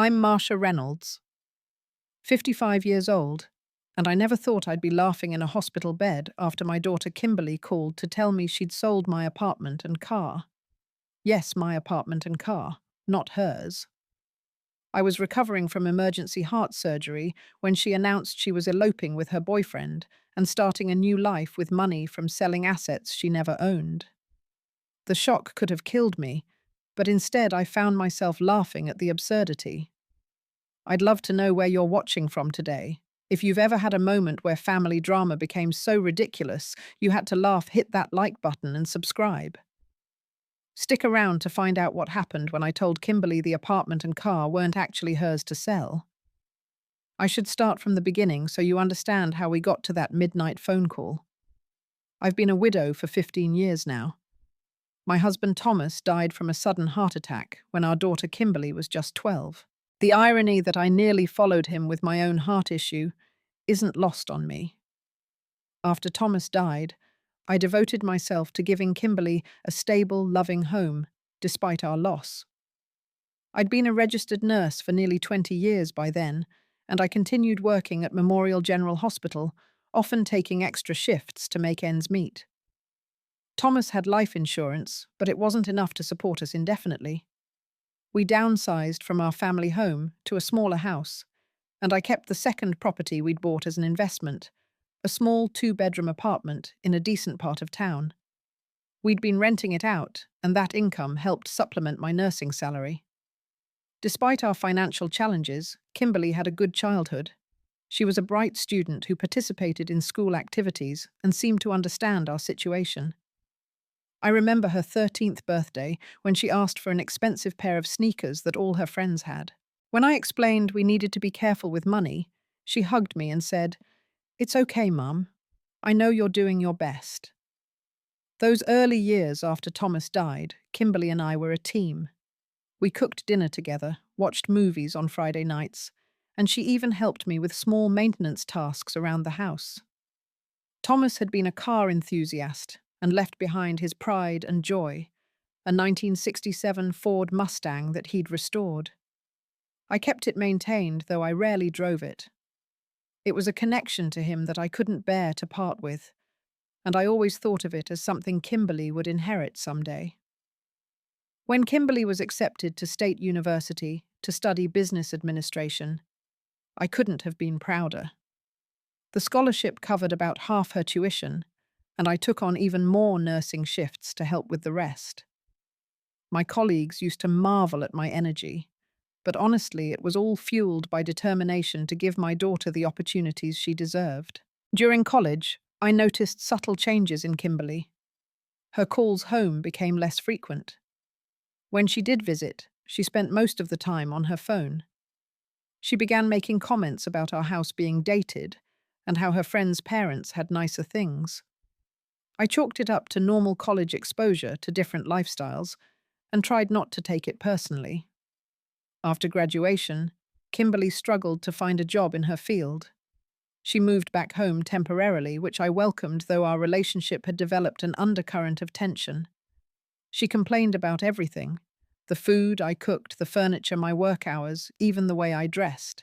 I'm Marsha Reynolds, 55 years old, and I never thought I'd be laughing in a hospital bed after my daughter Kimberly called to tell me she'd sold my apartment and car. Yes, my apartment and car, not hers. I was recovering from emergency heart surgery when she announced she was eloping with her boyfriend and starting a new life with money from selling assets she never owned. The shock could have killed me, but instead I found myself laughing at the absurdity. I'd love to know where you're watching from today. If you've ever had a moment where family drama became so ridiculous you had to laugh, hit that like button and subscribe. Stick around to find out what happened when I told Kimberly the apartment and car weren't actually hers to sell. I should start from the beginning so you understand how we got to that midnight phone call. I've been a widow for 15 years now. My husband Thomas died from a sudden heart attack when our daughter Kimberly was just 12. The irony that I nearly followed him with my own heart issue isn't lost on me. After Thomas died, I devoted myself to giving Kimberly a stable, loving home, despite our loss. I'd been a registered nurse for nearly 20 years by then, and I continued working at Memorial General Hospital, often taking extra shifts to make ends meet. Thomas had life insurance, but it wasn't enough to support us indefinitely. We downsized from our family home to a smaller house, and I kept the second property we'd bought as an investment, a small 2-bedroom apartment in a decent part of town. We'd been renting it out, and that income helped supplement my nursing salary. Despite our financial challenges, Kimberly had a good childhood. She was a bright student who participated in school activities and seemed to understand our situation. I remember her 13th birthday when she asked for an expensive pair of sneakers that all her friends had. When I explained we needed to be careful with money, she hugged me and said, "It's okay, Mum. I know you're doing your best." Those early years after Thomas died, Kimberly and I were a team. We cooked dinner together, watched movies on Friday nights, and she even helped me with small maintenance tasks around the house. Thomas had been a car enthusiast and left behind his pride and joy, a 1967 Ford Mustang that he'd restored. I kept it maintained, though I rarely drove it. It was a connection to him that I couldn't bear to part with, and I always thought of it as something Kimberly would inherit someday. When Kimberly was accepted to State University to study business administration, I couldn't have been prouder. The scholarship covered about half her tuition, and I took on even more nursing shifts to help with the rest. My colleagues used to marvel at my energy, but honestly, it was all fueled by determination to give my daughter the opportunities she deserved. During college, I noticed subtle changes in Kimberly. Her calls home became less frequent. When she did visit, she spent most of the time on her phone. She began making comments about our house being dated and how her friends' parents had nicer things. I chalked it up to normal college exposure to different lifestyles and tried not to take it personally. After graduation, Kimberly struggled to find a job in her field. She moved back home temporarily, which I welcomed, though our relationship had developed an undercurrent of tension. She complained about everything: the food I cooked, the furniture, my work hours, even the way I dressed.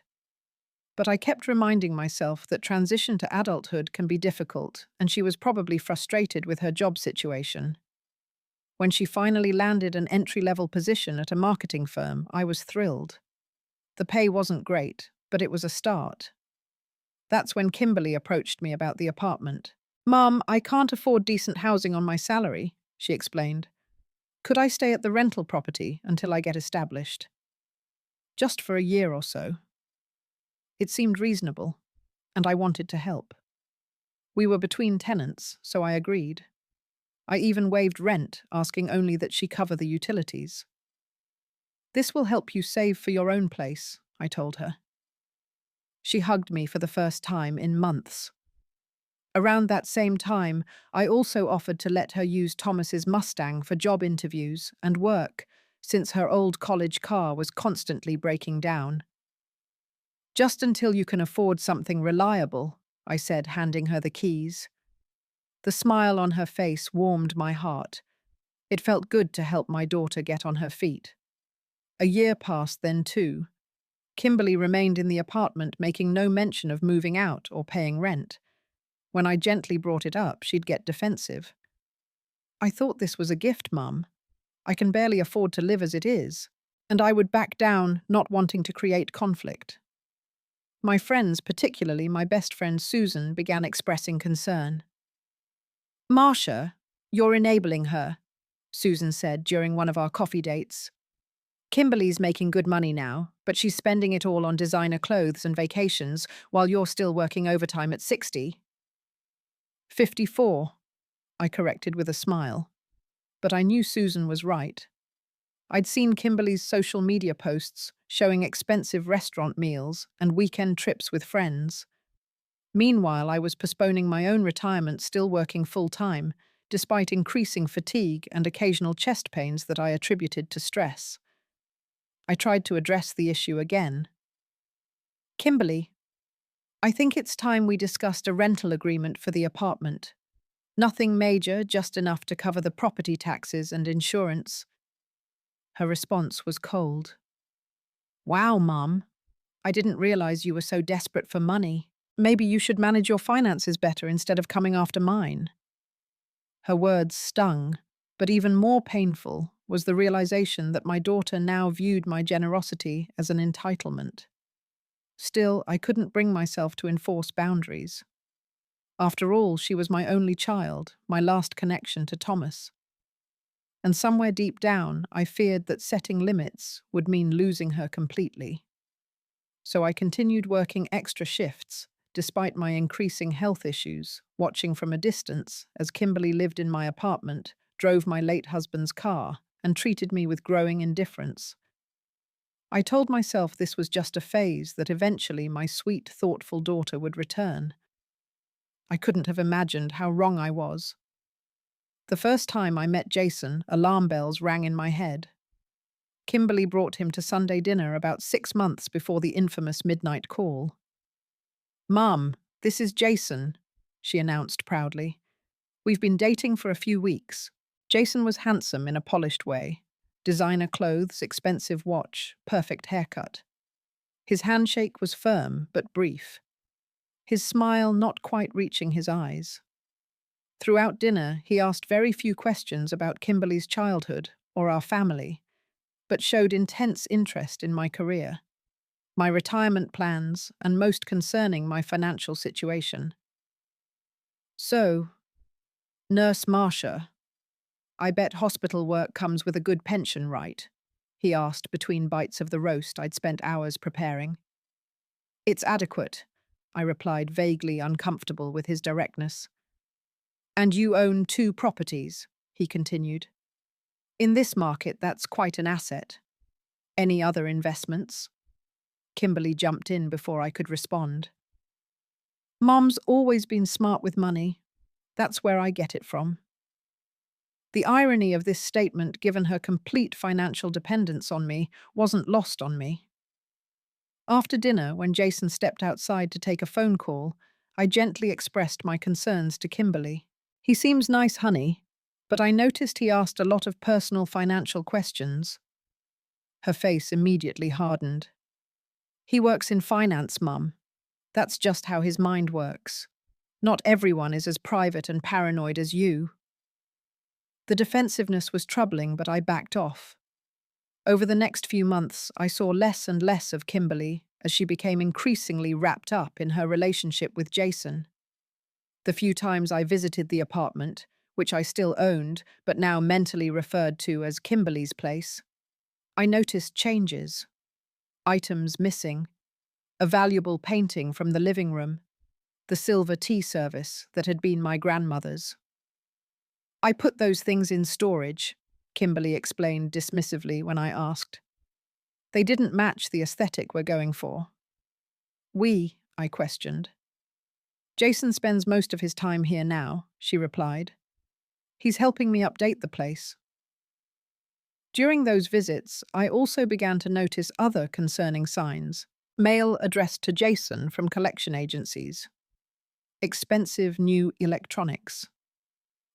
But I kept reminding myself that transition to adulthood can be difficult, and she was probably frustrated with her job situation. When she finally landed an entry-level position at a marketing firm, I was thrilled. The pay wasn't great, but it was a start. That's when Kimberly approached me about the apartment. "Mum, I can't afford decent housing on my salary," she explained. "Could I stay at the rental property until I get established? Just for a year or so." It seemed reasonable, and I wanted to help. We were between tenants, so I agreed. I even waived rent, asking only that she cover the utilities. "This will help you save for your own place," I told her. She hugged me for the first time in months. Around that same time, I also offered to let her use Thomas's Mustang for job interviews and work, since her old college car was constantly breaking down. "Just until you can afford something reliable," I said, handing her the keys. The smile on her face warmed my heart. It felt good to help my daughter get on her feet. A year passed then too, Kimberly remained in the apartment, making no mention of moving out or paying rent. When I gently brought it up, she'd get defensive. I thought this was a gift, Mum. I can barely afford to live as it is. And I would back down, not wanting to create conflict. My friends, particularly my best friend Susan, began expressing concern. Marcia, you're enabling her, Susan said during one of our coffee dates. Kimberly's making good money now, but she's spending it all on designer clothes and vacations while you're still working overtime at 60. 54, I corrected with a smile. But I knew Susan was right. I'd seen Kimberly's social media posts showing expensive restaurant meals and weekend trips with friends. Meanwhile, I was postponing my own retirement, still working full-time, despite increasing fatigue and occasional chest pains that I attributed to stress. I tried to address the issue again. Kimberly, I think it's time we discussed a rental agreement for the apartment. Nothing major, just enough to cover the property taxes and insurance. Her response was cold. Wow, Mum. I didn't realize you were so desperate for money. Maybe you should manage your finances better instead of coming after mine. Her words stung, but even more painful was the realization that my daughter now viewed my generosity as an entitlement. Still, I couldn't bring myself to enforce boundaries. After all, she was my only child, my last connection to Thomas. And somewhere deep down, I feared that setting limits would mean losing her completely. So I continued working extra shifts, despite my increasing health issues, watching from a distance as Kimberly lived in my apartment, drove my late husband's car, and treated me with growing indifference. I told myself this was just a phase, that eventually my sweet, thoughtful daughter would return. I couldn't have imagined how wrong I was. The first time I met Jason, alarm bells rang in my head. Kimberly brought him to Sunday dinner about 6 months before the infamous midnight call. Mum, this is Jason, she announced proudly. We've been dating for a few weeks. Jason was handsome in a polished way. Designer clothes, expensive watch, perfect haircut. His handshake was firm but brief. His smile not quite reaching his eyes. Throughout dinner, he asked very few questions about Kimberly's childhood or our family, but showed intense interest in my career, my retirement plans, and most concerning, my financial situation. So, Nurse Marcia, I bet hospital work comes with a good pension, right? He asked between bites of the roast I'd spent hours preparing. It's adequate, I replied, vaguely uncomfortable with his directness. And you own 2 properties, he continued. In this market, that's quite an asset. Any other investments? Kimberly jumped in before I could respond. Mom's always been smart with money. That's where I get it from. The irony of this statement, given her complete financial dependence on me, wasn't lost on me. After dinner, when Jason stepped outside to take a phone call, I gently expressed my concerns to Kimberly. He seems nice, honey, but I noticed he asked a lot of personal financial questions. Her face immediately hardened. He works in finance, Mum. That's just how his mind works. Not everyone is as private and paranoid as you. The defensiveness was troubling, but I backed off. Over the next few months, I saw less and less of Kimberly as she became increasingly wrapped up in her relationship with Jason. The few times I visited the apartment, which I still owned but now mentally referred to as Kimberly's place, I noticed changes. Items missing, a valuable painting from the living room, the silver tea service that had been my grandmother's. I put those things in storage, Kimberly explained dismissively when I asked. They didn't match the aesthetic we're going for. I questioned. Jason spends most of his time here now, she replied. He's helping me update the place. During those visits, I also began to notice other concerning signs. Mail addressed to Jason from collection agencies. Expensive new electronics.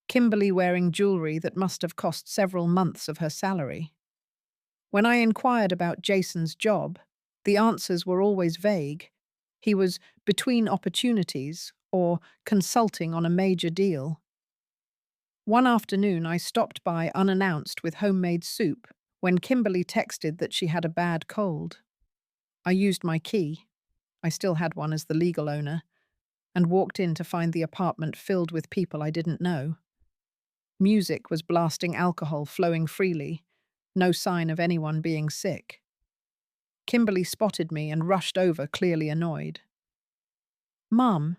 Kimberly wearing jewelry that must have cost several months of her salary. When I inquired about Jason's job, The answers were always vague. He was between opportunities or consulting on a major deal. One afternoon, I stopped by unannounced with homemade soup when Kimberly texted that she had a bad cold. I used my key, I still had one as the legal owner, and walked in to find the apartment filled with people I didn't know. Music was blasting, alcohol flowing freely, no sign of anyone being sick. Kimberly spotted me and rushed over, clearly annoyed. "Mum,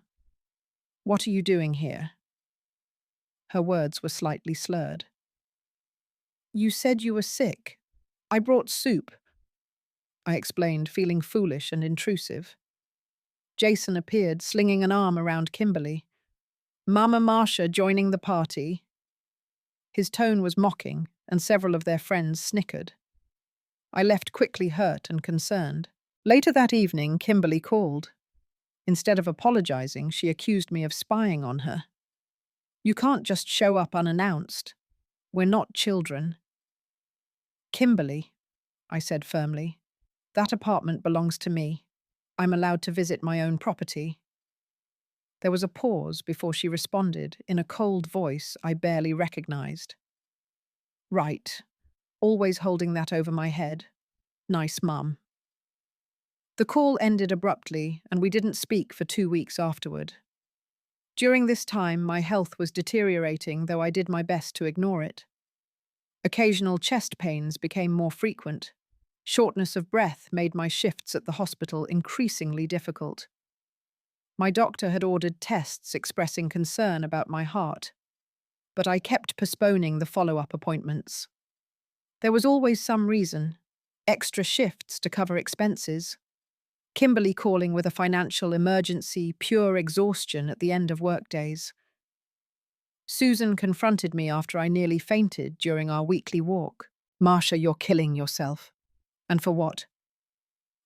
what are you doing here?" Her words were slightly slurred. "You said you were sick. I brought soup," I explained, feeling foolish and intrusive. Jason appeared, slinging an arm around Kimberly. "Mama Marcia joining the party." His tone was mocking, and several of their friends snickered. I left quickly, hurt and concerned. Later that evening, Kimberly called. Instead of apologizing, she accused me of spying on her. "You can't just show up unannounced. We're not children." "Kimberly," I said firmly, "that apartment belongs to me. I'm allowed to visit my own property." There was a pause before she responded, in a cold voice I barely recognized. "Right. Always holding that over my head. Nice mum." The call ended abruptly, and we didn't speak for 2 weeks afterward. During this time, my health was deteriorating, though I did my best to ignore it. Occasional chest pains became more frequent. Shortness of breath made my shifts at the hospital increasingly difficult. My doctor had ordered tests expressing concern about my heart, but I kept postponing the follow-up appointments. There was always some reason: extra shifts to cover expenses, Kimberly calling with a financial emergency, pure exhaustion at the end of workdays. Susan confronted me after I nearly fainted during our weekly walk. "Marcia, you're killing yourself." "And for what?"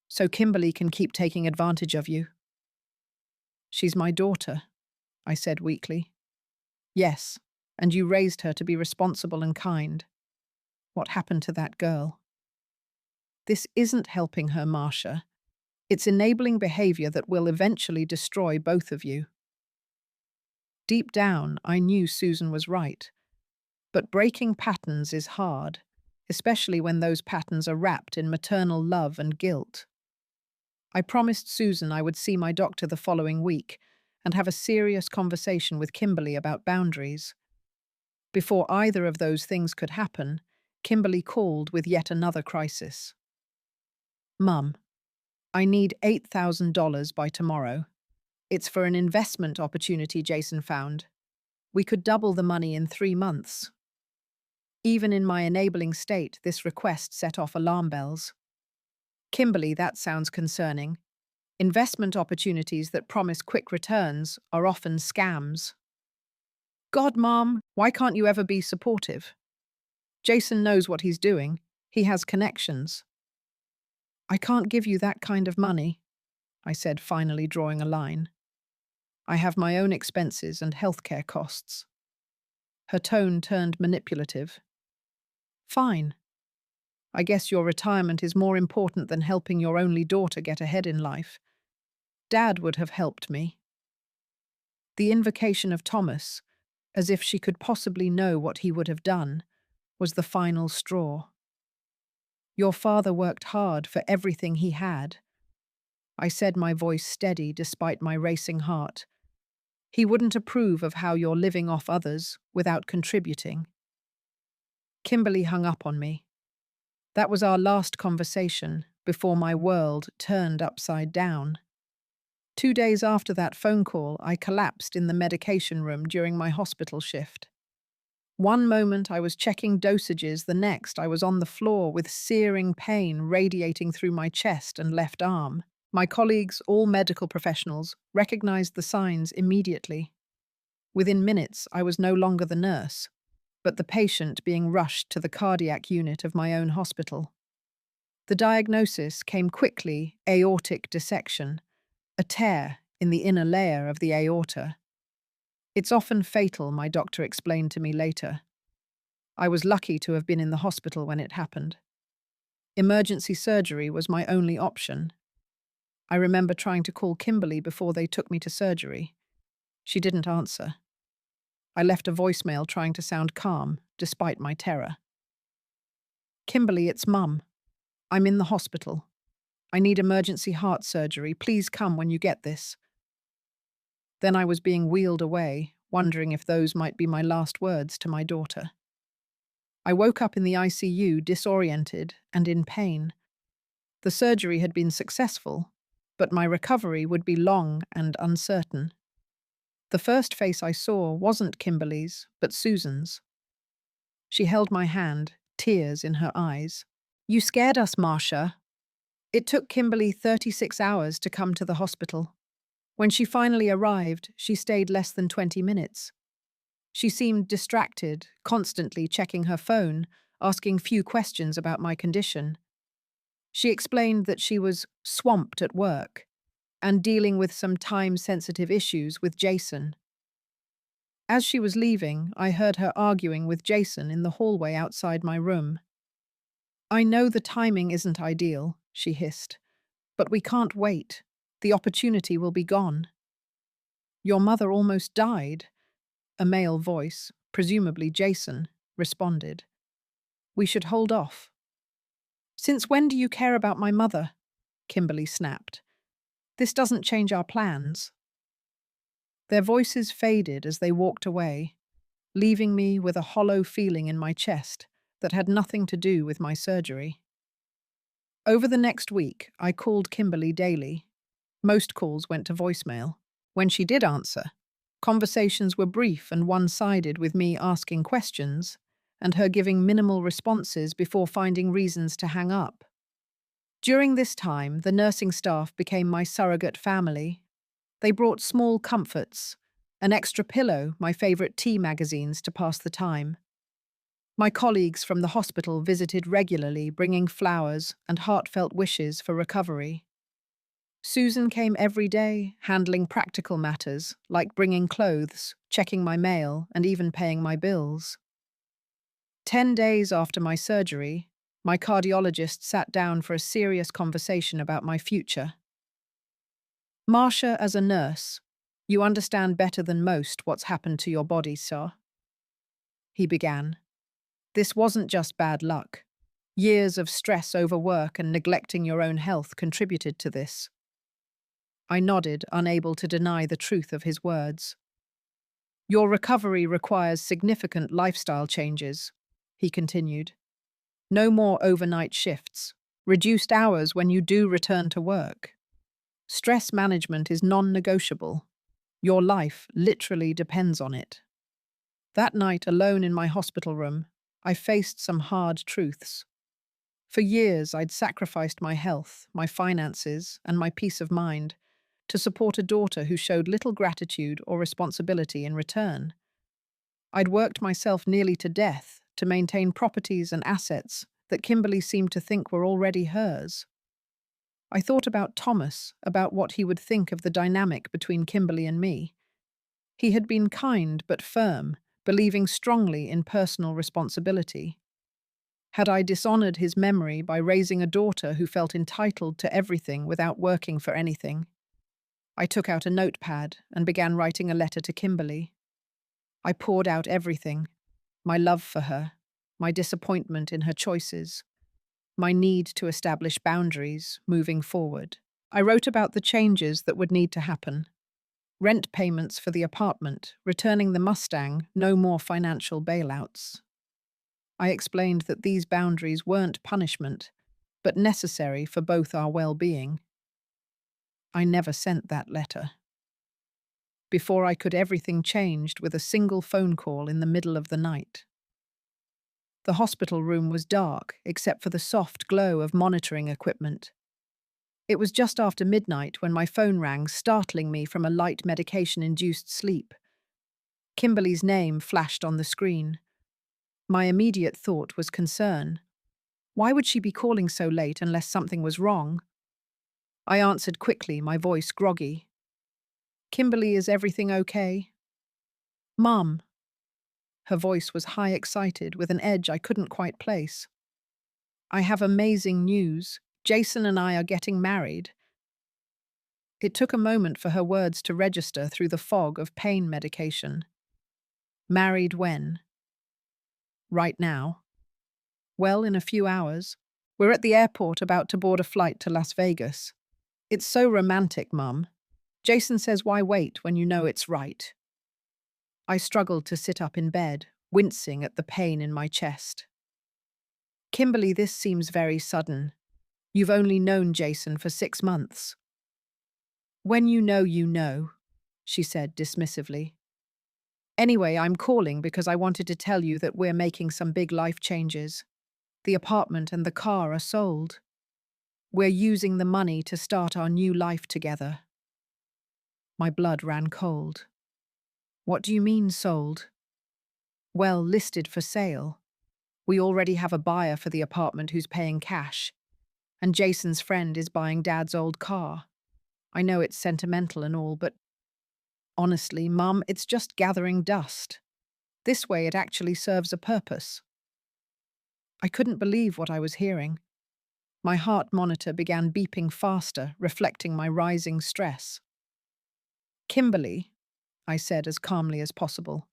"So Kimberly can keep taking advantage of you." "She's my daughter," I said weakly. "Yes, and you raised her to be responsible and kind. What happened to that girl?" "This isn't helping her, Marcia. It's enabling behavior that will eventually destroy both of you." Deep down, I knew Susan was right. But breaking patterns is hard, especially when those patterns are wrapped in maternal love and guilt. I promised Susan I would see my doctor the following week and have a serious conversation with Kimberly about boundaries. Before either of those things could happen, Kimberly called with yet another crisis. "Mum, I need $8,000 by tomorrow. It's for an investment opportunity Jason found. We could double the money in 3 months." Even in my enabling state, this request set off alarm bells. "Kimberly, that sounds concerning. Investment opportunities that promise quick returns are often scams." "God, Mom, why can't you ever be supportive? Jason knows what he's doing. He has connections." "I can't give you that kind of money," I said, finally drawing a line. "I have my own expenses and healthcare costs." Her tone turned manipulative. "Fine. I guess your retirement is more important than helping your only daughter get ahead in life. Dad would have helped me." The invocation of Thomas, as if she could possibly know what he would have done, was the final straw. "Your father worked hard for everything he had," I said, my voice steady despite my racing heart. "He wouldn't approve of how you're living off others without contributing." Kimberly hung up on me. That was our last conversation before my world turned upside down. 2 days after that phone call, I collapsed in the medication room during my hospital shift. One moment I was checking dosages, the next I was on the floor with searing pain radiating through my chest and left arm. My colleagues, all medical professionals, recognized the signs immediately. Within minutes, I was no longer the nurse, but the patient being rushed to the cardiac unit of my own hospital. The diagnosis came quickly: aortic dissection, a tear in the inner layer of the aorta. "It's often fatal," my doctor explained to me later. I was lucky to have been in the hospital when it happened. Emergency surgery was my only option. I remember trying to call Kimberly before they took me to surgery. She didn't answer. I left a voicemail trying to sound calm, despite my terror. Kimberly, it's Mum. I'm in the hospital. I need emergency heart surgery. Please come when you get this. Then I was being wheeled away, wondering if those might be my last words to my daughter. I woke up in the ICU, disoriented and in pain. The surgery had been successful, but my recovery would be long and uncertain. The first face I saw wasn't Kimberly's, but Susan's. She held my hand, tears in her eyes. You scared us, Marcia. It took Kimberly 36 hours to come to the hospital. When she finally arrived, she stayed less than 20 minutes. She seemed distracted, constantly checking her phone, asking few questions about my condition. She explained that she was swamped at work and dealing with some time-sensitive issues with Jason. As she was leaving, I heard her arguing with Jason in the hallway outside my room. I know the timing isn't ideal, she hissed, but we can't wait. The opportunity will be gone. Your mother almost died, a male voice, presumably Jason, responded. We should hold off. Since when do you care about my mother? Kimberly snapped. This doesn't change our plans. Their voices faded as they walked away, leaving me with a hollow feeling in my chest that had nothing to do with my surgery. Over the next week, I called Kimberly daily. Most calls went to voicemail. When she did answer, conversations were brief and one-sided, with me asking questions and her giving minimal responses before finding reasons to hang up. During this time, the nursing staff became my surrogate family. They brought small comforts, an extra pillow, my favorite tea magazines to pass the time. My colleagues from the hospital visited regularly, bringing flowers and heartfelt wishes for recovery. Susan came every day, handling practical matters like bringing clothes, checking my mail, and even paying my bills. 10 days after my surgery, my cardiologist sat down for a serious conversation about my future. Marcia, as a nurse, you understand better than most what's happened to your body, sir. He began. This wasn't just bad luck. Years of stress, overwork, and neglecting your own health contributed to this. I nodded, unable to deny the truth of his words. Your recovery requires significant lifestyle changes, he continued. No more overnight shifts, reduced hours when you do return to work. Stress management is non-negotiable. Your life literally depends on it. That night, alone in my hospital room, I faced some hard truths. For years, I'd sacrificed my health, my finances, and my peace of mind to support a daughter who showed little gratitude or responsibility in return. I'd worked myself nearly to death to maintain properties and assets that Kimberly seemed to think were already hers. I thought about Thomas, about what he would think of the dynamic between Kimberly and me. He had been kind but firm, believing strongly in personal responsibility. Had I dishonored his memory by raising a daughter who felt entitled to everything without working for anything? I took out a notepad and began writing a letter to Kimberly. I poured out everything, my love for her, my disappointment in her choices, my need to establish boundaries moving forward. I wrote about the changes that would need to happen. Rent payments for the apartment, returning the Mustang, no more financial bailouts. I explained that these boundaries weren't punishment, but necessary for both our well-being. I never sent that letter. Before I could, everything changed with a single phone call in the middle of the night. The hospital room was dark, except for the soft glow of monitoring equipment. It was just after midnight when my phone rang, startling me from a light medication-induced sleep. Kimberly's name flashed on the screen. My immediate thought was concern. Why would she be calling so late unless something was wrong? I answered quickly, my voice groggy. Kimberly, is everything okay? Mum. Her voice was high excited, with an edge I couldn't quite place. I have amazing news. Jason and I are getting married. It took a moment for her words to register through the fog of pain medication. Married when? Right now. Well, in a few hours. We're at the airport about to board a flight to Las Vegas. It's so romantic, Mum. Jason says, why wait when you know it's right? I struggled to sit up in bed, wincing at the pain in my chest. Kimberly, this seems very sudden. You've only known Jason for 6 months. When you know, she said dismissively. Anyway, I'm calling because I wanted to tell you that we're making some big life changes. The apartment and the car are sold. We're using the money to start our new life together. My blood ran cold. What do you mean sold? Well, listed for sale. We already have a buyer for the apartment who's paying cash, and Jason's friend is buying Dad's old car. I know it's sentimental and all, but honestly, Mum, it's just gathering dust. This way it actually serves a purpose. I couldn't believe what I was hearing. My heart monitor began beeping faster, reflecting my rising stress. Kimberly, I said as calmly as possible,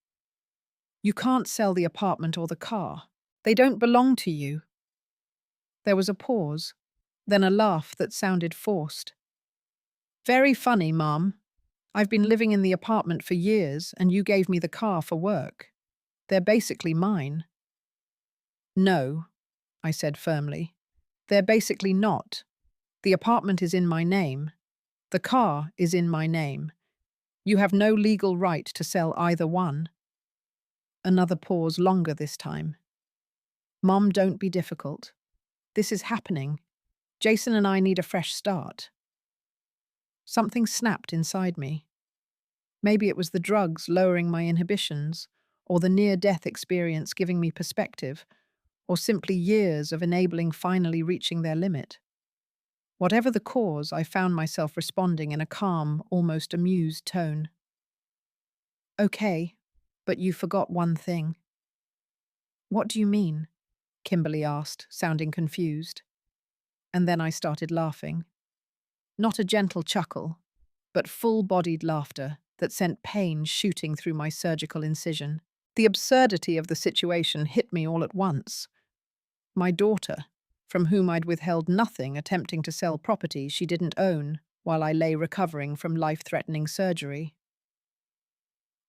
you can't sell the apartment or the car. They don't belong to you. There was a pause, then a laugh that sounded forced. Very funny, Mum. I've been living in the apartment for years, and you gave me the car for work. They're basically mine. No, I said firmly. They're basically not. The apartment is in my name. The car is in my name. You have no legal right to sell either one. Another pause, longer this time. Mom, don't be difficult. This is happening. Jason and I need a fresh start. Something snapped inside me. Maybe it was the drugs lowering my inhibitions, or the near-death experience giving me perspective, or simply years of enabling finally reaching their limit. Whatever the cause, I found myself responding in a calm, almost amused tone. Okay, but you forgot one thing. What do you mean? Kimberly asked, sounding confused. And then I started laughing. Not a gentle chuckle, but full-bodied laughter that sent pain shooting through my surgical incision. The absurdity of the situation hit me all at once. My daughter, from whom I'd withheld nothing, attempting to sell property she didn't own while I lay recovering from life-threatening surgery.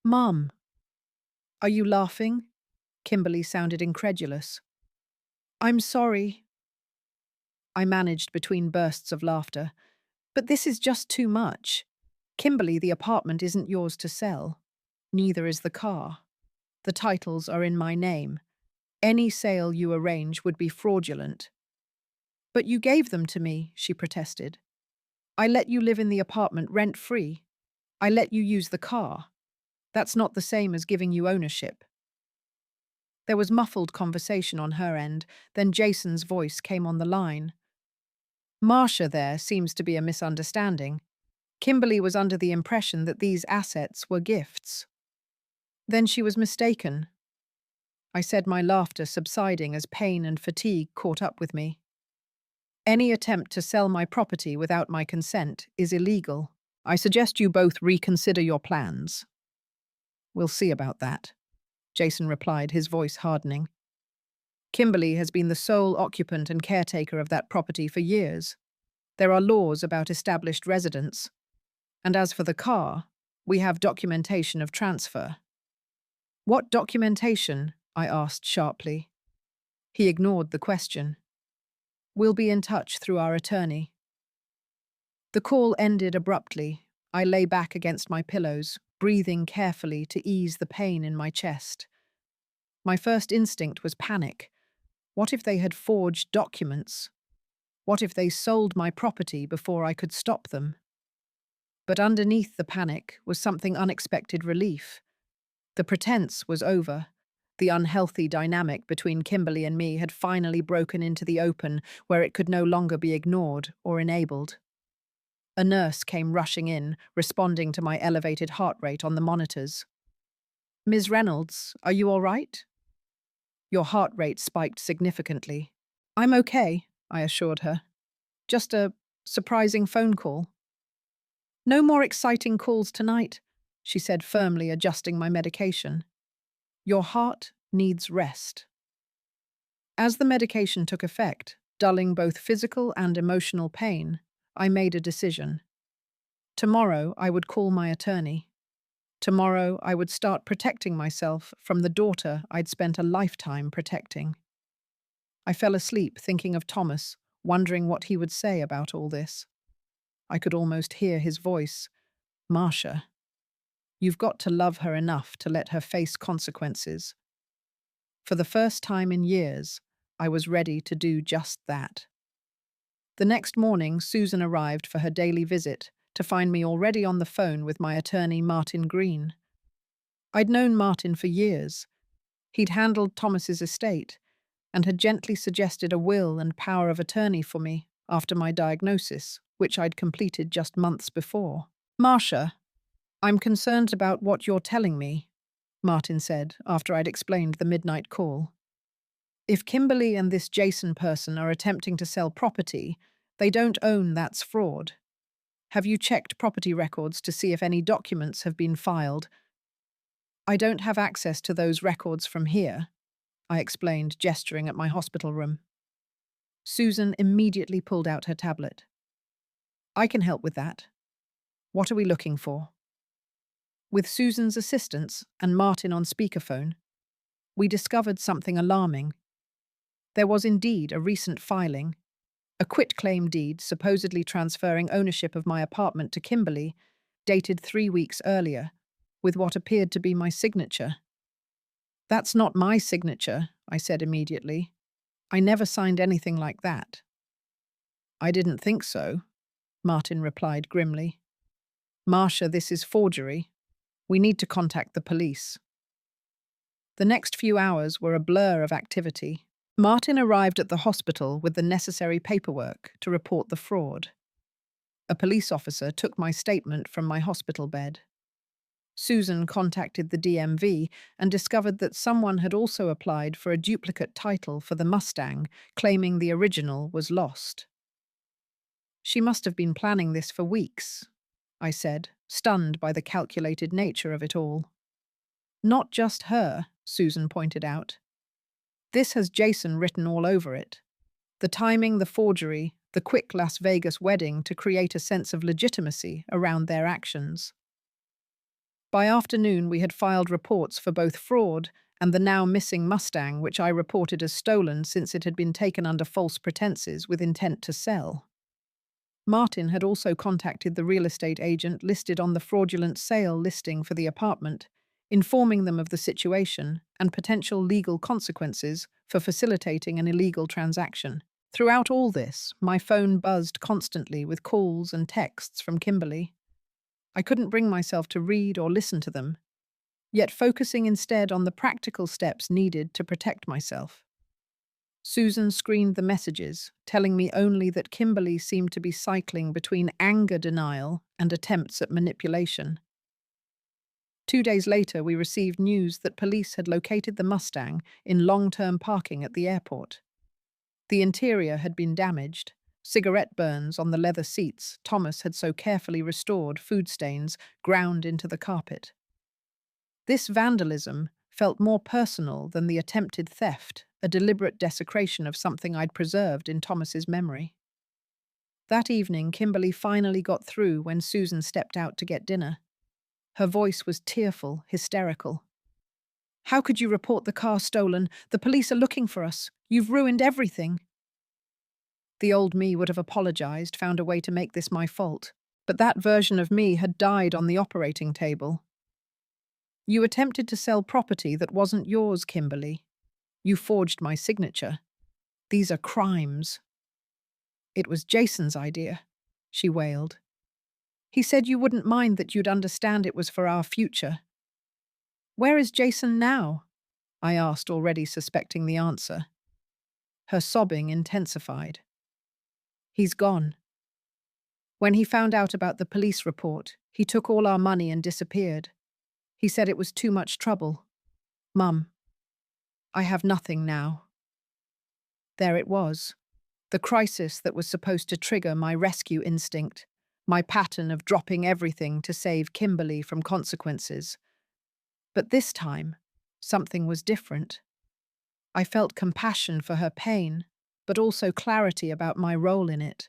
Mum, are you laughing? Kimberly sounded incredulous. I'm sorry. I managed between bursts of laughter. But this is just too much. Kimberly, the apartment isn't yours to sell. Neither is the car. The titles are in my name. Any sale you arrange would be fraudulent. But you gave them to me, she protested. I let you live in the apartment rent-free. I let you use the car. That's not the same as giving you ownership. There was muffled conversation on her end, then Jason's voice came on the line. Marcia, there seems to be a misunderstanding. Kimberly was under the impression that these assets were gifts. Then she was mistaken. I said, my laughter subsiding as pain and fatigue caught up with me. Any attempt to sell my property without my consent is illegal. I suggest you both reconsider your plans. We'll see about that, Jason replied, his voice hardening. Kimberly has been the sole occupant and caretaker of that property for years. There are laws about established residents. And as for the car, we have documentation of transfer. What documentation? I asked sharply. He ignored the question. We'll be in touch through our attorney. The call ended abruptly. I lay back against my pillows, breathing carefully to ease the pain in my chest. My first instinct was panic. What if they had forged documents? What if they sold my property before I could stop them? But underneath the panic was something unexpected relief. The pretense was over. The unhealthy dynamic between Kimberly and me had finally broken into the open, where it could no longer be ignored or enabled. A nurse came rushing in, responding to my elevated heart rate on the monitors. Ms. Reynolds, are you all right? Your heart rate spiked significantly. I'm okay, I assured her. Just a surprising phone call. No more exciting calls tonight, she said firmly, adjusting my medication. Your heart needs rest. As the medication took effect, dulling both physical and emotional pain, I made a decision. Tomorrow I would call my attorney. Tomorrow I would start protecting myself from the daughter I'd spent a lifetime protecting. I fell asleep thinking of Thomas, wondering what he would say about all this. I could almost hear his voice. Marcia, you've got to love her enough to let her face consequences. For the first time in years, I was ready to do just that. The next morning, Susan arrived for her daily visit to find me already on the phone with my attorney, Martin Green. I'd known Martin for years. He'd handled Thomas's estate and had gently suggested a will and power of attorney for me after my diagnosis, which I'd completed just months before. Marcia, I'm concerned about what you're telling me, Martin said after I'd explained the midnight call. If Kimberly and this Jason person are attempting to sell property they don't own, that's fraud. Have you checked property records to see if any documents have been filed? I don't have access to those records from here, I explained, gesturing at my hospital room. Susan immediately pulled out her tablet. I can help with that. What are we looking for? With Susan's assistance and Martin on speakerphone, we discovered something alarming. There was indeed a recent filing, a quitclaim deed supposedly transferring ownership of my apartment to Kimberly, dated 3 weeks earlier, with what appeared to be my signature. That's not my signature, I said immediately. I never signed anything like that. I didn't think so, Martin replied grimly. Marcia, this is forgery. We need to contact the police. The next few hours were a blur of activity. Martin arrived at the hospital with the necessary paperwork to report the fraud. A police officer took my statement from my hospital bed. Susan contacted the DMV and discovered that someone had also applied for a duplicate title for the Mustang, claiming the original was lost. She must have been planning this for weeks, I said, stunned by the calculated nature of it all. Not just her, Susan pointed out. This has Jason written all over it. The timing, the forgery, the quick Las Vegas wedding to create a sense of legitimacy around their actions. By afternoon, we had filed reports for both fraud and the now missing Mustang, which I reported as stolen since it had been taken under false pretenses with intent to sell. Martin had also contacted the real estate agent listed on the fraudulent sale listing for the apartment, informing them of the situation and potential legal consequences for facilitating an illegal transaction. Throughout all this, my phone buzzed constantly with calls and texts from Kimberly. I couldn't bring myself to read or listen to them, yet focusing instead on the practical steps needed to protect myself. Susan screened the messages, telling me only that Kimberly seemed to be cycling between anger denial and attempts at manipulation. 2 days later, we received news that police had located the Mustang in long-term parking at the airport. The interior had been damaged. Cigarette burns on the leather seats Thomas had so carefully restored, food stains ground into the carpet. This vandalism felt more personal than the attempted theft, a deliberate desecration of something I'd preserved in Thomas's memory. That evening, Kimberly finally got through when Susan stepped out to get dinner. Her voice was tearful, hysterical. How could you report the car stolen? The police are looking for us. You've ruined everything. The old me would have apologized, found a way to make this my fault. But that version of me had died on the operating table. You attempted to sell property that wasn't yours, Kimberly. You forged my signature. These are crimes. It was Jason's idea, she wailed. He said you wouldn't mind, that you'd understand it was for our future. Where is Jason now? I asked, already suspecting the answer. Her sobbing intensified. He's gone. When he found out about the police report, he took all our money and disappeared. He said it was too much trouble. Mum, I have nothing now. There it was, the crisis that was supposed to trigger my rescue instinct, my pattern of dropping everything to save Kimberly from consequences. But this time, something was different. I felt compassion for her pain, but also clarity about my role in it.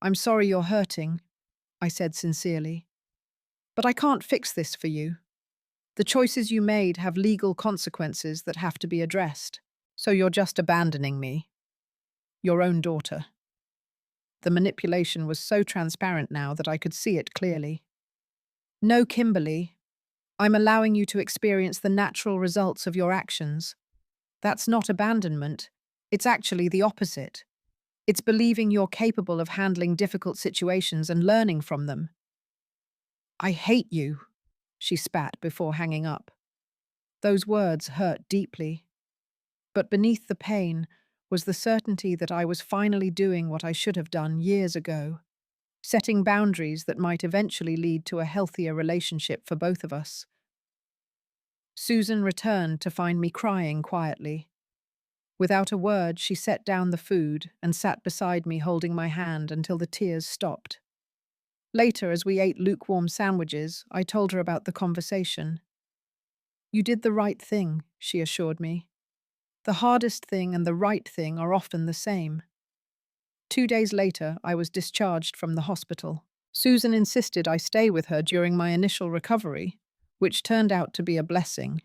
"I'm sorry you're hurting," I said sincerely, "but I can't fix this for you. The choices you made have legal consequences that have to be addressed. So you're just abandoning me, your own daughter." The manipulation was so transparent now that I could see it clearly. "No, Kimberly, I'm allowing you to experience the natural results of your actions. That's not abandonment. It's actually the opposite. It's believing you're capable of handling difficult situations and learning from them." "I hate you," she spat before hanging up. Those words hurt deeply. But beneath the pain was the certainty that I was finally doing what I should have done years ago, setting boundaries that might eventually lead to a healthier relationship for both of us. Susan returned to find me crying quietly. Without a word, she set down the food and sat beside me holding my hand until the tears stopped. Later, as we ate lukewarm sandwiches, I told her about the conversation. "You did the right thing," she assured me. "The hardest thing and the right thing are often the same." 2 days later, I was discharged from the hospital. Susan insisted I stay with her during my initial recovery, which turned out to be a blessing.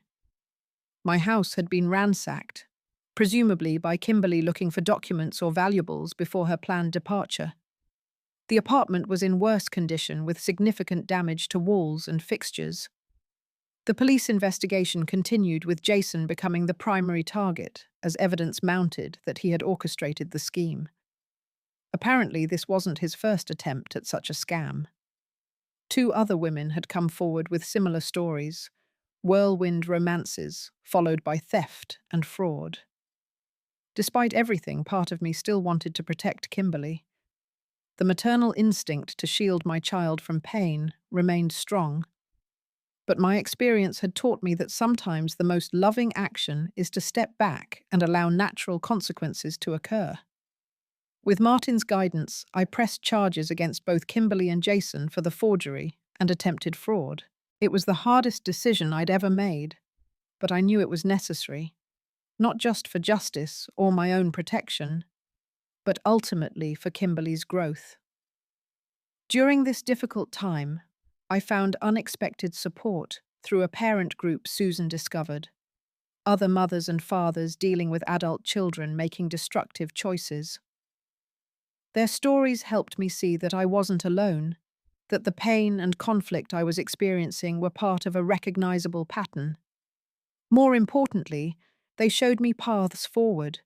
My house had been ransacked, presumably by Kimberly looking for documents or valuables before her planned departure. The apartment was in worse condition with significant damage to walls and fixtures. The police investigation continued with Jason becoming the primary target as evidence mounted that he had orchestrated the scheme. Apparently, this wasn't his first attempt at such a scam. 2 other women had come forward with similar stories, whirlwind romances, followed by theft and fraud. Despite everything, part of me still wanted to protect Kimberly. The maternal instinct to shield my child from pain remained strong. But my experience had taught me that sometimes the most loving action is to step back and allow natural consequences to occur. With Martin's guidance, I pressed charges against both Kimberly and Jason for the forgery and attempted fraud. It was the hardest decision I'd ever made, but I knew it was necessary, not just for justice or my own protection, but ultimately for Kimberly's growth. During this difficult time, I found unexpected support through a parent group Susan discovered. Other mothers and fathers dealing with adult children making destructive choices. Their stories helped me see that I wasn't alone, that the pain and conflict I was experiencing were part of a recognizable pattern. More importantly, they showed me paths forward,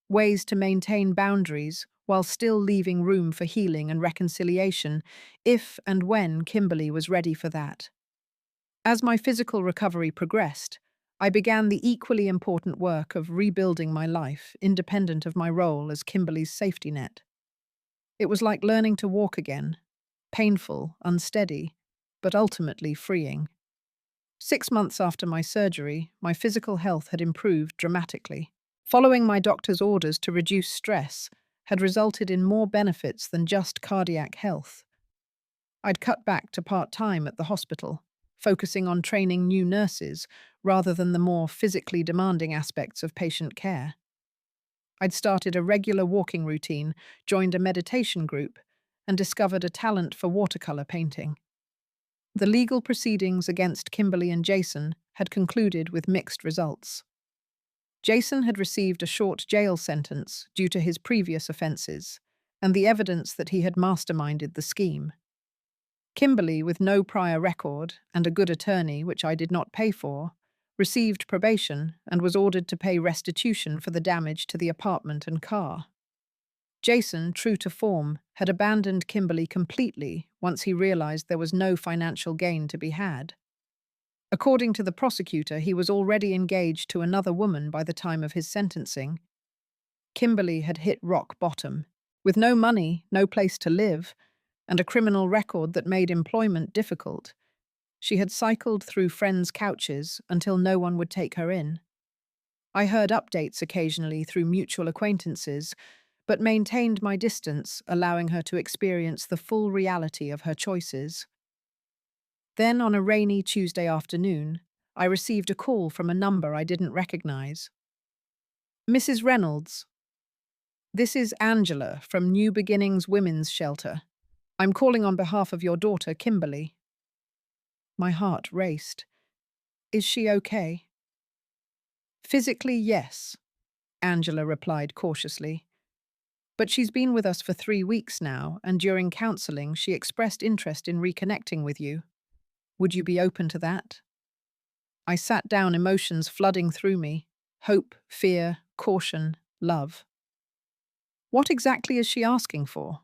ways to maintain boundaries while still leaving room for healing and reconciliation if and when Kimberly was ready for that. As my physical recovery progressed, I began the equally important work of rebuilding my life independent of my role as Kimberly's safety net. It was like learning to walk again, painful, unsteady, but ultimately freeing. 6 months after my surgery, my physical health had improved dramatically. Following my doctor's orders to reduce stress had resulted in more benefits than just cardiac health. I'd cut back to part-time at the hospital, focusing on training new nurses rather than the more physically demanding aspects of patient care. I'd started a regular walking routine, joined a meditation group, and discovered a talent for watercolor painting. The legal proceedings against Kimberly and Jason had concluded with mixed results. Jason had received a short jail sentence due to his previous offenses and the evidence that he had masterminded the scheme. Kimberly, with no prior record and a good attorney, which I did not pay for, received probation and was ordered to pay restitution for the damage to the apartment and car. Jason, true to form, had abandoned Kimberly completely once he realized there was no financial gain to be had. According to the prosecutor, he was already engaged to another woman by the time of his sentencing. Kimberly had hit rock bottom, with no money, no place to live, and a criminal record that made employment difficult. She had cycled through friends' couches until no one would take her in. I heard updates occasionally through mutual acquaintances, but maintained my distance, allowing her to experience the full reality of her choices. Then, on a rainy Tuesday afternoon, I received a call from a number I didn't recognize. Mrs. Reynolds, this is Angela from New Beginnings Women's Shelter. I'm calling on behalf of your daughter, Kimberly. My heart raced. Is she okay? Physically, yes, Angela replied cautiously. But she's been with us for 3 weeks now, and during counseling, she expressed interest in reconnecting with you. Would you be open to that? I sat down, emotions flooding through me: hope, fear, caution, love. What exactly is she asking for?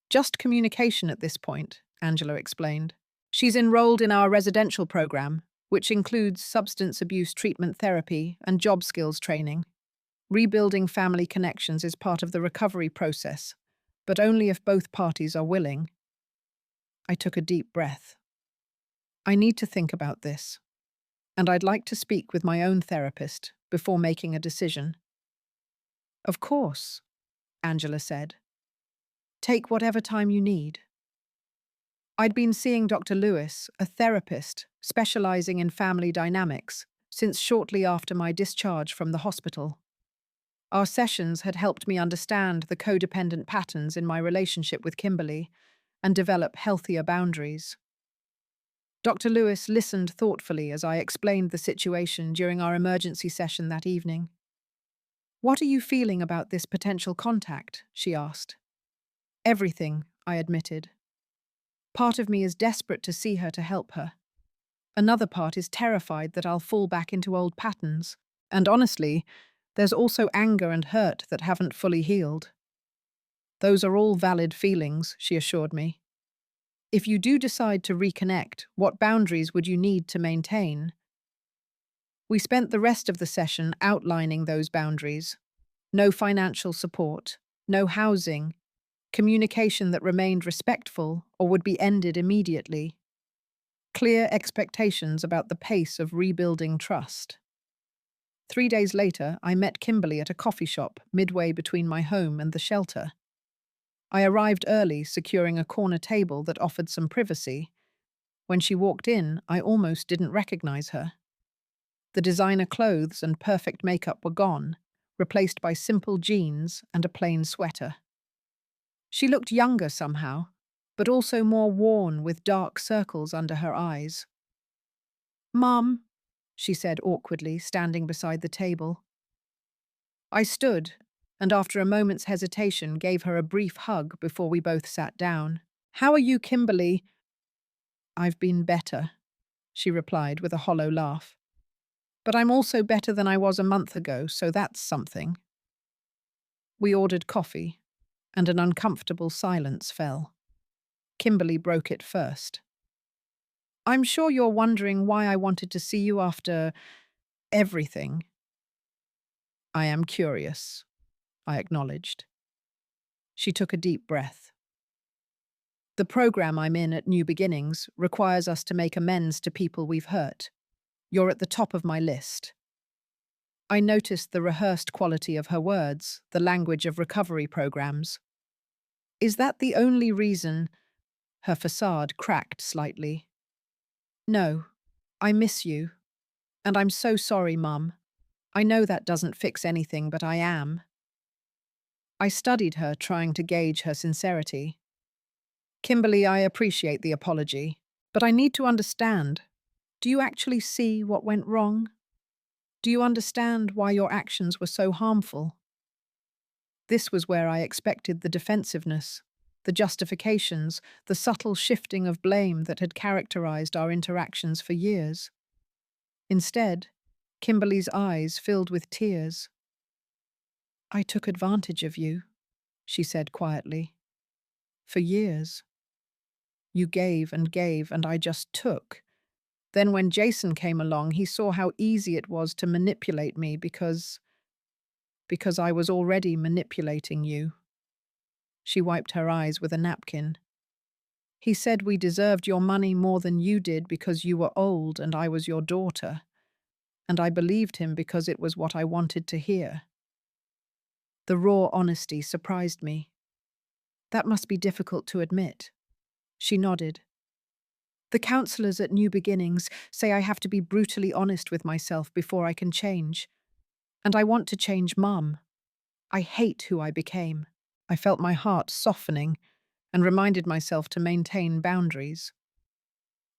Just communication at this point, Angela explained. She's enrolled in our residential program, which includes substance abuse treatment therapy and job skills training. Rebuilding family connections is part of the recovery process, but only if both parties are willing. I took a deep breath. I need to think about this, and I'd like to speak with my own therapist before making a decision. Of course, Angela said. Take whatever time you need. I'd been seeing Dr. Lewis, a therapist specializing in family dynamics, since shortly after my discharge from the hospital. Our sessions had helped me understand the codependent patterns in my relationship with Kimberly and develop healthier boundaries. Dr. Lewis listened thoughtfully as I explained the situation during our emergency session that evening. What are you feeling about this potential contact? She asked. Everything, I admitted. Part of me is desperate to see her to help her. Another part is terrified that I'll fall back into old patterns. And honestly, there's also anger and hurt that haven't fully healed. Those are all valid feelings, she assured me. If you do decide to reconnect, what boundaries would you need to maintain? We spent the rest of the session outlining those boundaries. No financial support, no housing, communication that remained respectful or would be ended immediately. Clear expectations about the pace of rebuilding trust. 3 days later, I met Kimberly at a coffee shop midway between my home and the shelter. I arrived early, securing a corner table that offered some privacy. When she walked in, I almost didn't recognize her. The designer clothes and perfect makeup were gone, replaced by simple jeans and a plain sweater. She looked younger somehow, but also more worn with dark circles under her eyes. "Mum," she said awkwardly, standing beside the table. I stood, and after a moment's hesitation gave her a brief hug before we both sat down. "How are you, Kimberly?" "I've been better," she replied with a hollow laugh. "But I'm also better than I was a month ago, so that's something." We ordered coffee, and an uncomfortable silence fell. Kimberly broke it first. "I'm sure you're wondering why I wanted to see you after everything." "I am curious," I acknowledged. She took a deep breath. "The program I'm in at New Beginnings requires us to make amends to people we've hurt. You're at the top of my list." I noticed the rehearsed quality of her words, the language of recovery programs. "Is that the only reason?" Her facade cracked slightly. "No, I miss you. And I'm so sorry, Mum. I know that doesn't fix anything, but I am." I studied her, trying to gauge her sincerity. "Kimberly, I appreciate the apology, but I need to understand. Do you actually see what went wrong? Do you understand why your actions were so harmful?" This was where I expected the defensiveness, the justifications, the subtle shifting of blame that had characterized our interactions for years. Instead, Kimberly's eyes filled with tears. "I took advantage of you," she said quietly. "For years. You gave, and I just took. Then when Jason came along, he saw how easy it was to manipulate me because I was already manipulating you." She wiped her eyes with a napkin. "He said we deserved your money more than you did because you were old and I was your daughter. and I believed him because it was what I wanted to hear. The raw honesty surprised me. That must be difficult to admit. She nodded. The counselors at New Beginnings say I have to be brutally honest with myself before I can change. And I want to change Mum. I hate who I became. I felt my heart softening and reminded myself to maintain boundaries.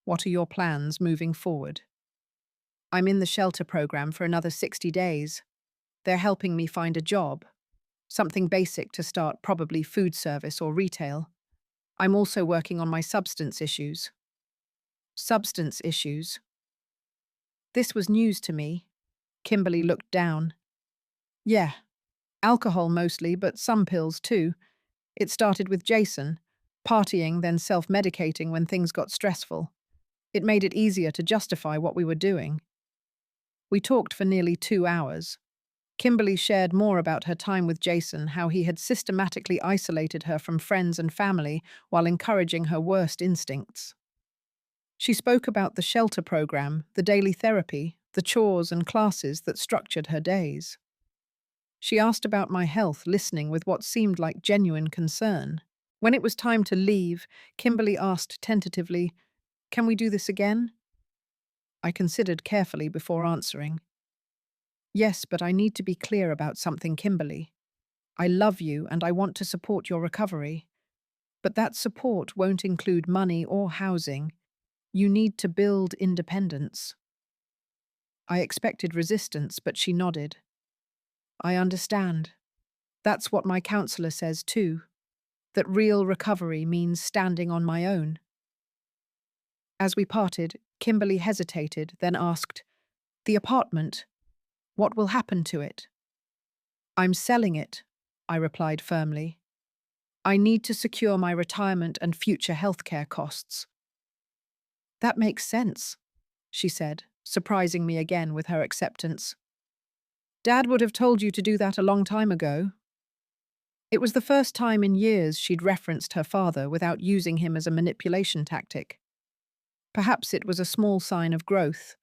What are your plans moving forward? I'm in the shelter program for another 60 days. They're helping me find a job, something basic to start, probably food service or retail. I'm also working on my substance issues. Substance issues? This was news to me. Kimberly looked down. Yeah, alcohol mostly, but some pills too. It started with Jason, partying, then self-medicating when things got stressful. It made it easier to justify what we were doing. We talked for nearly 2 hours. Kimberly shared more about her time with Jason, how he had systematically isolated her from friends and family while encouraging her worst instincts. She spoke about the shelter program, the daily therapy, the chores and classes that structured her days. She asked about my health, listening with what seemed like genuine concern. When it was time to leave, Kimberly asked tentatively, "Can we do this again?" I considered carefully before answering. "Yes, but I need to be clear about something, Kimberly. I love you and I want to support your recovery. But that support won't include money or housing. You need to build independence." I expected resistance, but she nodded. "I understand. That's what my counselor says too, that real recovery means standing on my own." As we parted, Kimberly hesitated, then asked, "The apartment, what will happen to it?" "I'm selling it," I replied firmly. "I need to secure my retirement and future healthcare costs." "That makes sense," she said, surprising me again with her acceptance. "Dad would have told you to do that a long time ago." It was the first time in years she'd referenced her father without using him as a manipulation tactic. Perhaps it was a small sign of growth,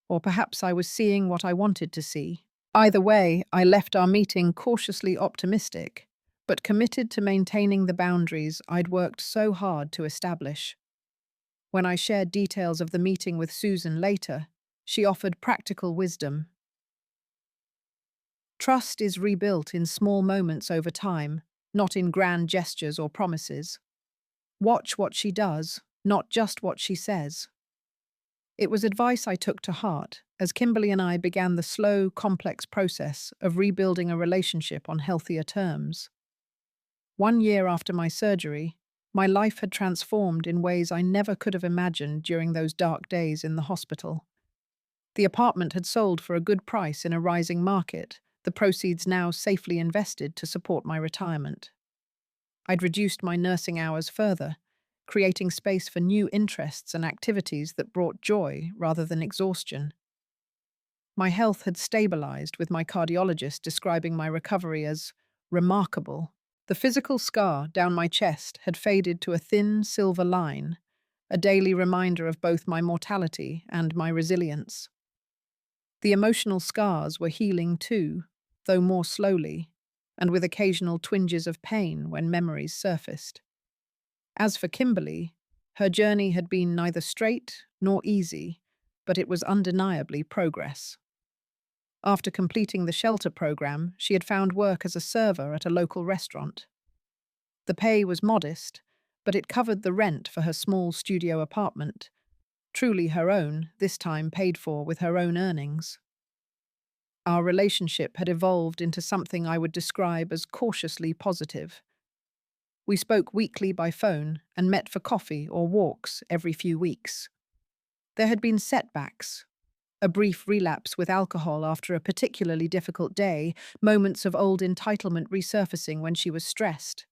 or perhaps I was seeing what I wanted to see. Either way, I left our meeting cautiously optimistic, but committed to maintaining the boundaries I'd worked so hard to establish. When I shared details of the meeting with Susan later, she offered practical wisdom. Trust is rebuilt in small moments over time, not in grand gestures or promises. Watch what she does, not just what she says. It was advice I took to heart as Kimberly and I began the slow, complex process of rebuilding a relationship on healthier terms. 1 year after my surgery, my life had transformed in ways I never could have imagined during those dark days in the hospital. The apartment had sold for a good price in a rising market, the proceeds now safely invested to support my retirement. I'd reduced my nursing hours further, creating space for new interests and activities that brought joy rather than exhaustion. My health had stabilized, with my cardiologist describing my recovery as remarkable. The physical scar down my chest had faded to a thin silver line, a daily reminder of both my mortality and my resilience. The emotional scars were healing too, though more slowly, and with occasional twinges of pain when memories surfaced. As for Kimberly, her journey had been neither straight nor easy, but it was undeniably progress. After completing the shelter program, she had found work as a server at a local restaurant. The pay was modest, but it covered the rent for her small studio apartment, truly her own, this time paid for with her own earnings. Our relationship had evolved into something I would describe as cautiously positive. We spoke weekly by phone and met for coffee or walks every few weeks. There had been setbacks, a brief relapse with alcohol after a particularly difficult day, moments of old entitlement resurfacing when she was stressed.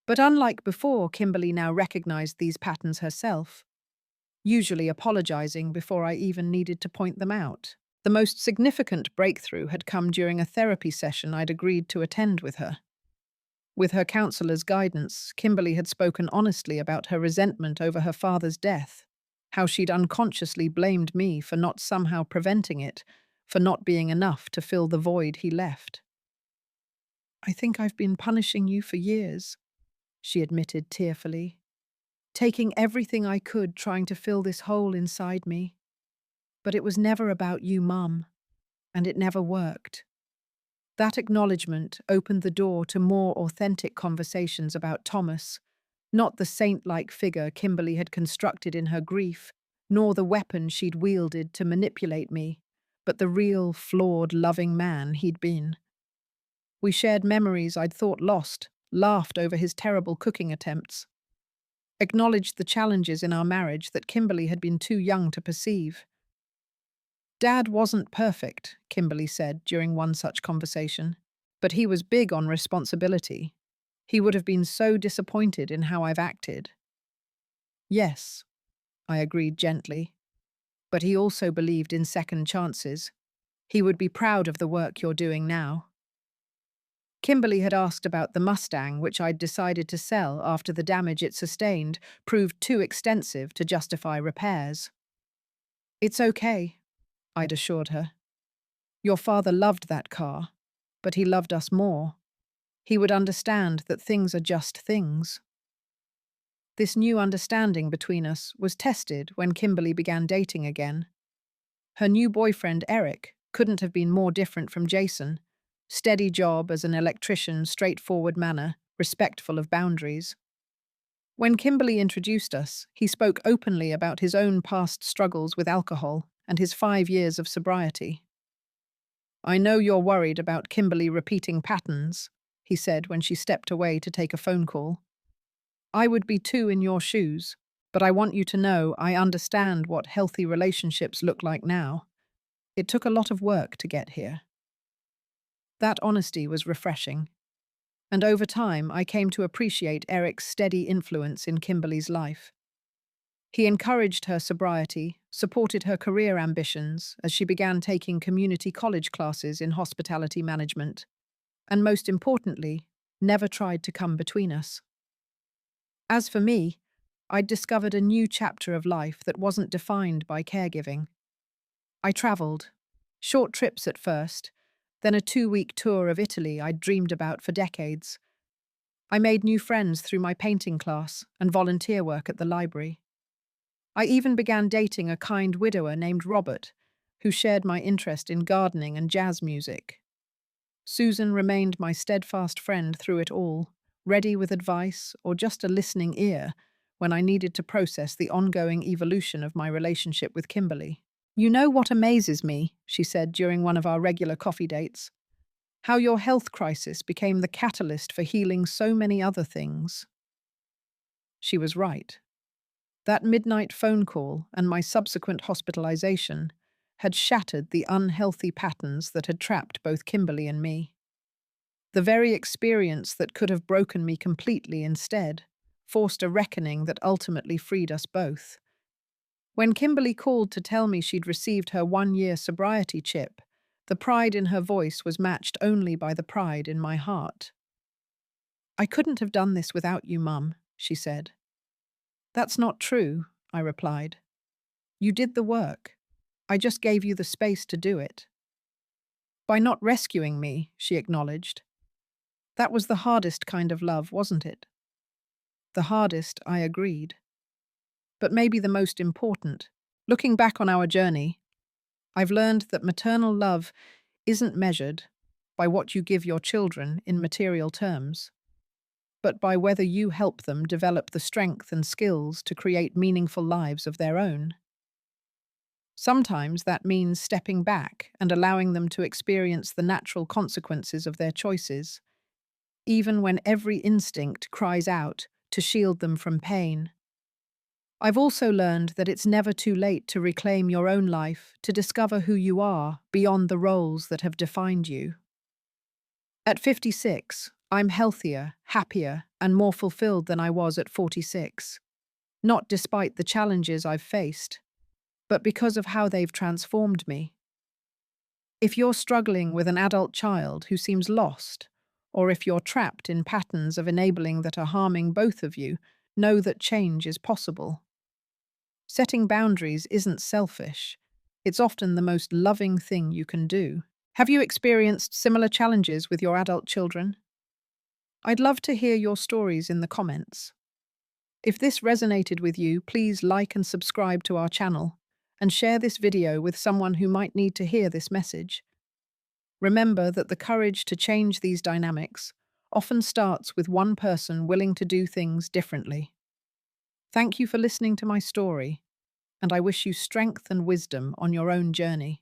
But unlike before, Kimberly now recognized these patterns herself, usually apologizing before I even needed to point them out. The most significant breakthrough had come during a therapy session I'd agreed to attend with her. With her counselor's guidance, Kimberly had spoken honestly about her resentment over her father's death. how she'd unconsciously blamed me for not somehow preventing it, for not being enough to fill the void he left. "I think I've been punishing you for years," she admitted tearfully, "taking everything I could trying to fill this hole inside me. But it was never about you, Mum, and it never worked." That acknowledgement opened the door to more authentic conversations about Thomas, not the saint-like figure Kimberly had constructed in her grief, nor the weapon she'd wielded to manipulate me, but the real, flawed, loving man he'd been. We shared memories I'd thought lost, laughed over his terrible cooking attempts, acknowledged the challenges in our marriage that Kimberly had been too young to perceive. "Dad wasn't perfect," Kimberly said during one such conversation, "but he was big on responsibility. He would have been so disappointed in how I've acted." "Yes," I agreed gently, "but he also believed in second chances. He would be proud of the work you're doing now." Kimberly had asked about the Mustang, which I'd decided to sell after the damage it sustained proved too extensive to justify repairs. "It's okay," I'd assured her. "Your father loved that car, but he loved us more. He would understand that things are just things." This new understanding between us was tested when Kimberly began dating again. Her new boyfriend, Eric, couldn't have been more different from Jason. Steady job as an electrician, straightforward manner, respectful of boundaries. When Kimberly introduced us, he spoke openly about his own past struggles with alcohol and his 5 years of sobriety. "I know you're worried about Kimberly repeating patterns," he said when she stepped away to take a phone call. "I would be too in your shoes, but I want you to know I understand what healthy relationships look like now. It took a lot of work to get here." That honesty was refreshing, and over time I came to appreciate Eric's steady influence in Kimberly's life. He encouraged her sobriety, supported her career ambitions as she began taking community college classes in hospitality management, and most importantly, never tried to come between us. As for me, I'd discovered a new chapter of life that wasn't defined by caregiving. I travelled, short trips at first, then a 2-week tour of Italy I'd dreamed about for decades. I made new friends through my painting class and volunteer work at the library. I even began dating a kind widower named Robert, who shared my interest in gardening and jazz music. Susan remained my steadfast friend through it all, ready with advice or just a listening ear when I needed to process the ongoing evolution of my relationship with Kimberly. "You know what amazes me," she said during one of our regular coffee dates, "how your health crisis became the catalyst for healing so many other things." She was right. That midnight phone call and my subsequent hospitalization had shattered the unhealthy patterns that had trapped both Kimberly and me. The very experience that could have broken me completely instead forced a reckoning that ultimately freed us both. When Kimberly called to tell me she'd received her 1-year sobriety chip, the pride in her voice was matched only by the pride in my heart. "I couldn't have done this without you, Mum," she said. "That's not true," I replied. "You did the work. I just gave you the space to do it." "By not rescuing me," she acknowledged. "That was the hardest kind of love, wasn't it?" "The hardest," I agreed. "But maybe the most important. Looking back on our journey, I've learned that maternal love isn't measured by what you give your children in material terms, but by whether you help them develop the strength and skills to create meaningful lives of their own. Sometimes that means stepping back and allowing them to experience the natural consequences of their choices, even when every instinct cries out to shield them from pain. I've also learned that it's never too late to reclaim your own life, to discover who you are beyond the roles that have defined you. At 56, I'm healthier, happier, and more fulfilled than I was at 46. Not despite the challenges I've faced, but because of how they've transformed me. If you're struggling with an adult child who seems lost, or if you're trapped in patterns of enabling that are harming both of you, know that change is possible. Setting boundaries isn't selfish. It's often the most loving thing you can do. Have you experienced similar challenges with your adult children? I'd love to hear your stories in the comments. If this resonated with you, please like and subscribe to our channel and share this video with someone who might need to hear this message. Remember that the courage to change these dynamics often starts with one person willing to do things differently. Thank you for listening to my story, and I wish you strength and wisdom on your own journey.